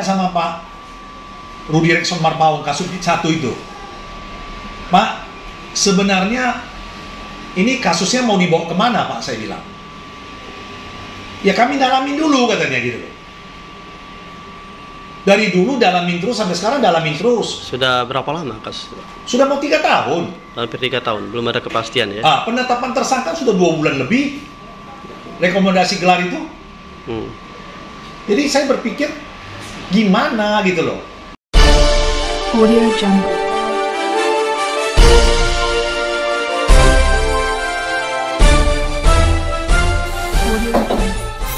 sama Pak Rudi Rekson Marpaung, Kasubdit 1 itu, Pak, sebenarnya ini kasusnya mau dibawa kemana Pak, saya bilang. Ya kami dalamin dulu katanya gitu. Dari dulu dalamin terus, sampai sekarang dalamin terus. Sudah berapa lama kasus? Sudah mau 3 tahun. Hampir 3 tahun, belum ada kepastian ya? Penetapan tersangka sudah 2 bulan lebih. Rekomendasi gelar itu. Jadi saya berpikir, gimana gitu loh. Audio Jungle.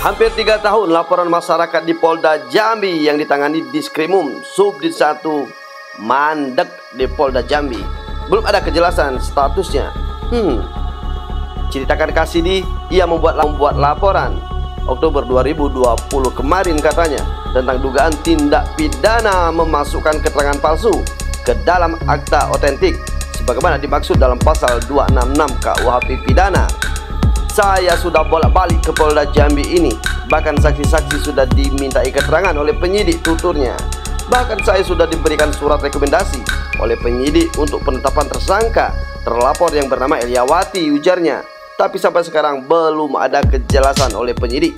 Hampir 3 tahun laporan masyarakat di Polda Jambi yang ditangani Diskrimum Subdit 1 mandek di Polda Jambi. Belum ada kejelasan statusnya. Ceritakan Kasidi, ia membuat laporan Oktober 2020 kemarin katanya tentang dugaan tindak pidana memasukkan keterangan palsu ke dalam akta otentik sebagaimana dimaksud dalam pasal 266 KUHP pidana. Saya sudah bolak-balik ke Polda Jambi ini. Bahkan saksi-saksi sudah dimintai keterangan oleh penyidik tuturnya. Bahkan saya sudah diberikan surat rekomendasi oleh penyidik untuk penetapan tersangka terlapor yang bernama Eliawati, ujarnya. Tapi sampai sekarang belum ada kejelasan oleh penyidik.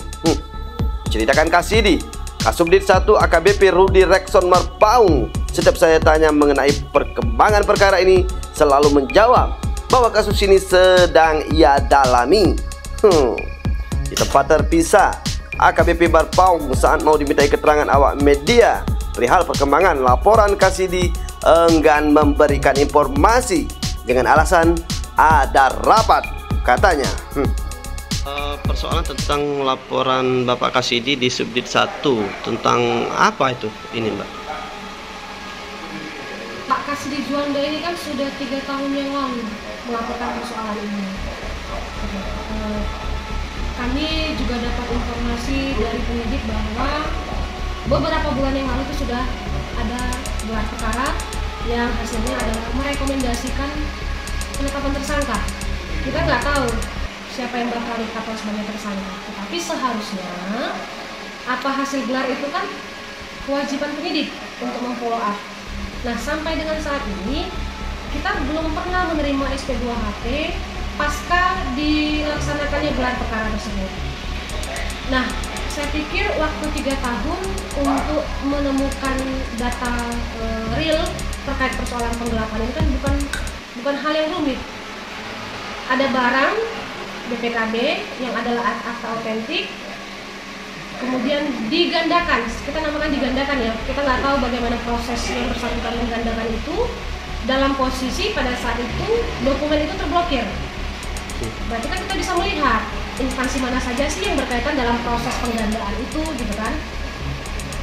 Ceritakan Kasidi, Kasubdit 1 AKBP Rudi Rekson Marpaung. Setiap saya tanya mengenai perkembangan perkara ini, selalu menjawab bahwa kasus ini sedang ia dalami. Di tempat terpisah, AKBP Marpaung saat mau dimintai keterangan awak media perihal perkembangan laporan Kasidi enggan memberikan informasi dengan alasan ada rapat katanya. Persoalan tentang laporan Bapak Kasidi di Subdit 1 tentang apa itu ini Mbak? Pak Kasidi Juanda ini kan sudah 3 tahun yang lalu melaporkan persoalan ini. Kami juga dapat informasi dari penyidik bahwa beberapa bulan yang lalu itu sudah ada gelar perkara yang hasilnya adalah merekomendasikan penetapan tersangka. Kita nggak tahu siapa yang bakal ditetapkan sebagai tersangka, tetapi seharusnya apa hasil gelar itu kan kewajiban penyidik untuk memfollow up. Nah, sampai dengan saat ini kita belum pernah menerima SP2HP pasca dilaksanakannya gelar perkara tersebut. Nah, saya pikir waktu 3 tahun untuk menemukan data real terkait persoalan penggelapan ini kan bukan hal yang rumit. Ada barang BPKB yang adalah akta otentik, kemudian digandakan, kita namakan digandakan ya, kita nggak tahu bagaimana proses yang bersangkutan menggandakan itu. Dalam posisi pada saat itu dokumen itu terblokir, berarti kan kita bisa melihat instansi mana saja sih yang berkaitan dalam proses penggandaan itu, gitu kan.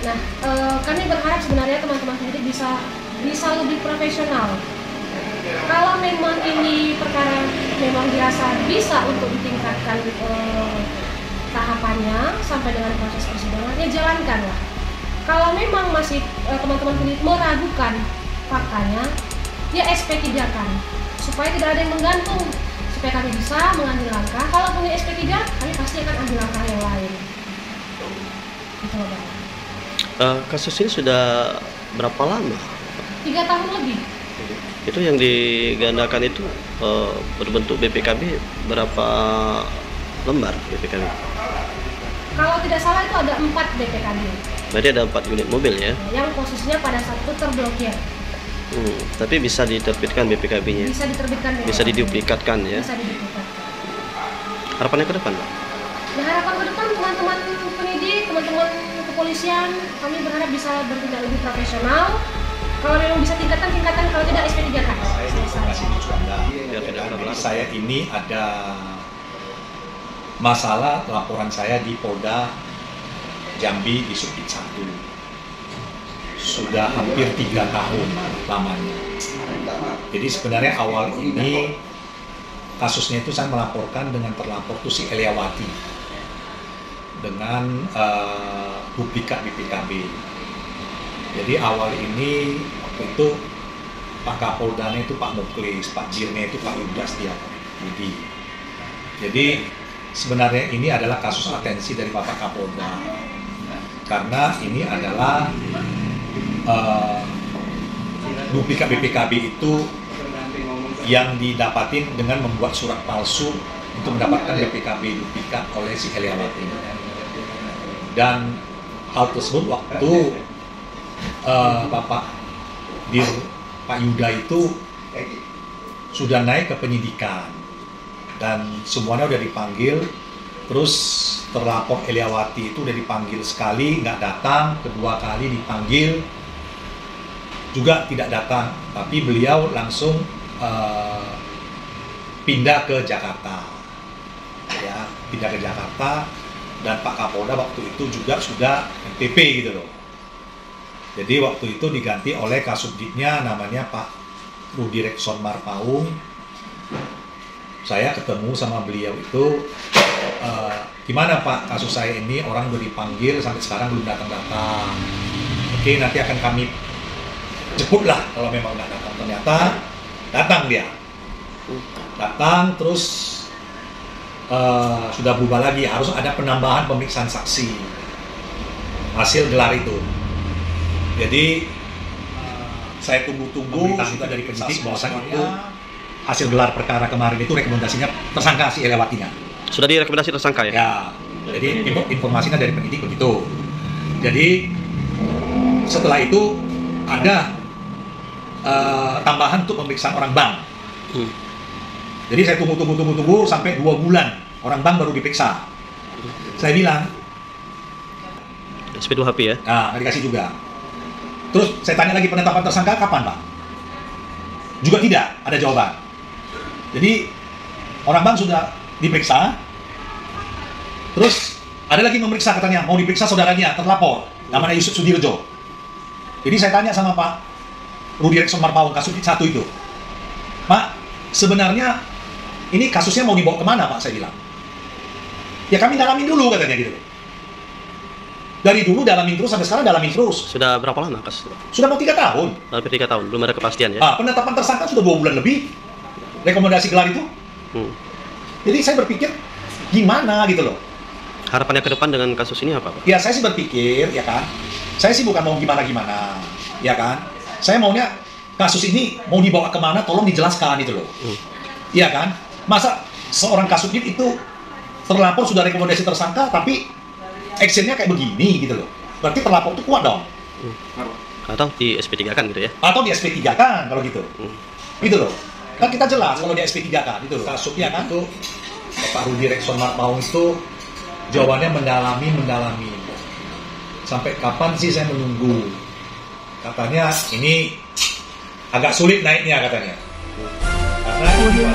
Nah, kami berharap sebenarnya teman-teman penyidik bisa lebih profesional. Kalau memang ini perkara memang dirasa bisa untuk ditingkatkan tahapannya sampai dengan proses persidangan, ya jalankanlah. Kalau memang masih teman-teman penyidik meragukan faktanya, ya SP3 kan, supaya tidak ada yang menggantung, supaya kami bisa mengambil langkah. Kalau punya SP3, kami pasti akan ambil langkah yang lain. Gitu loh, Bang. Kasus ini sudah berapa lama? 3 tahun lebih. Itu yang digandakan itu berbentuk BPKB berapa lembar BPKB? Kalau tidak salah itu ada 4 BPKB. Berarti ada 4 unit mobil ya? Yang posisinya pada saat itu terblokir. Tapi bisa diterbitkan BPKB-nya? Bisa diterbitkan. Bisa diduplikatkan ya? Bisa diduplikatkan. Harapannya ke depan, Pak? Nah, harapan ke depan teman-teman penyidik, teman-teman kepolisian, kami berharap bisa bertindak lebih profesional. Kalau memang bisa tingkatan, kalau tidak SP3 kan. Saya ini ada masalah laporan saya di Polda Jambi di Subdit 1. Sudah hampir 3 tahun lamanya. Jadi sebenarnya awal ini kasusnya itu saya melaporkan dengan terlapor itu si Eliawati dengan duplikat BPKB. Jadi awal ini waktu itu Pak Kapoldanya itu Pak Muklis, Pak Jirnya itu Pak Yudhas Budi. Jadi sebenarnya ini adalah kasus atensi dari Bapak Kapolda, karena ini adalah duplikat BPKB itu yang didapatin dengan membuat surat palsu untuk mendapatkan BPKB duplikat oleh si Heliawati. Dan hal tersebut waktu Pak Yuda itu sudah naik ke penyidikan dan semuanya udah dipanggil. Terus terlapor Heliawati itu udah dipanggil sekali, nggak datang, kedua kali dipanggil juga tidak datang, tapi beliau langsung pindah ke Jakarta, ya, pindah ke Jakarta, dan Pak Kapolda waktu itu juga sudah MTP gitu loh. Jadi waktu itu diganti oleh Kasubditnya namanya Pak Rudi Rekson Marpaung. Saya ketemu sama beliau itu, gimana Pak, kasus saya ini orang udah dipanggil sampai sekarang belum datang-datang. Oke, nanti akan kami jemput lah kalau memang nggak datang. Ternyata datang dia, datang terus sudah berubah lagi, harus ada penambahan pemeriksaan saksi hasil gelar itu. Jadi saya tunggu-tunggu sudah dari penyidik bahwasannya itu hasil gelar perkara kemarin itu rekomendasinya tersangka si Heliawatinya. Sudah direkomendasi tersangka ya? Ya, jadi informasinya dari penyidik begitu. Jadi setelah itu ada tambahan untuk pemeriksaan orang bank. Jadi saya tunggu sampai 2 bulan orang bank baru diperiksa. Saya bilang SP2HP ya? Nah, nggak dikasih juga. Terus saya tanya lagi penetapan tersangka kapan Pak? Juga tidak ada jawaban. Jadi orang bank sudah diperiksa, terus ada lagi memeriksa katanya, mau diperiksa saudaranya terlapor, namanya Yusuf Sudirjo. Jadi saya tanya sama Pak Rudi Rekson Marpaung, Kasubdit 1 itu, Pak, sebenarnya ini kasusnya mau dibawa kemana Pak? Saya bilang, ya kami dalamin dulu katanya gitu. Dari dulu dalamin terus, sampai sekarang dalamin terus. Sudah berapa lama kasus? Sudah mau 3 tahun. Hampir 3 tahun, belum ada kepastian ya? Penetapan tersangka sudah 2 bulan lebih. Rekomendasi gelar itu. Jadi saya berpikir gimana gitu loh. Harapannya ke depan dengan kasus ini apa Pak? Ya saya sih berpikir, ya kan, saya sih bukan mau gimana-gimana, ya kan. Saya maunya kasus ini mau dibawa kemana, tolong dijelaskan itu loh. Iya kan. Masa seorang Kasubdit itu terlapor sudah rekomendasi tersangka, tapi actionnya kayak begini gitu loh. Berarti terlapor itu kuat dong. Atau di SP3 kan gitu ya? Atau di SP3 kan kalau gitu. Gitu loh. Kan kita jelas kalau di SP3 kan itu loh. Kasubnya kan itu Pak Rudi Rekson Marpaung itu jawabannya mendalami. Sampai kapan sih saya menunggu? Katanya ini agak sulit naiknya katanya. Karena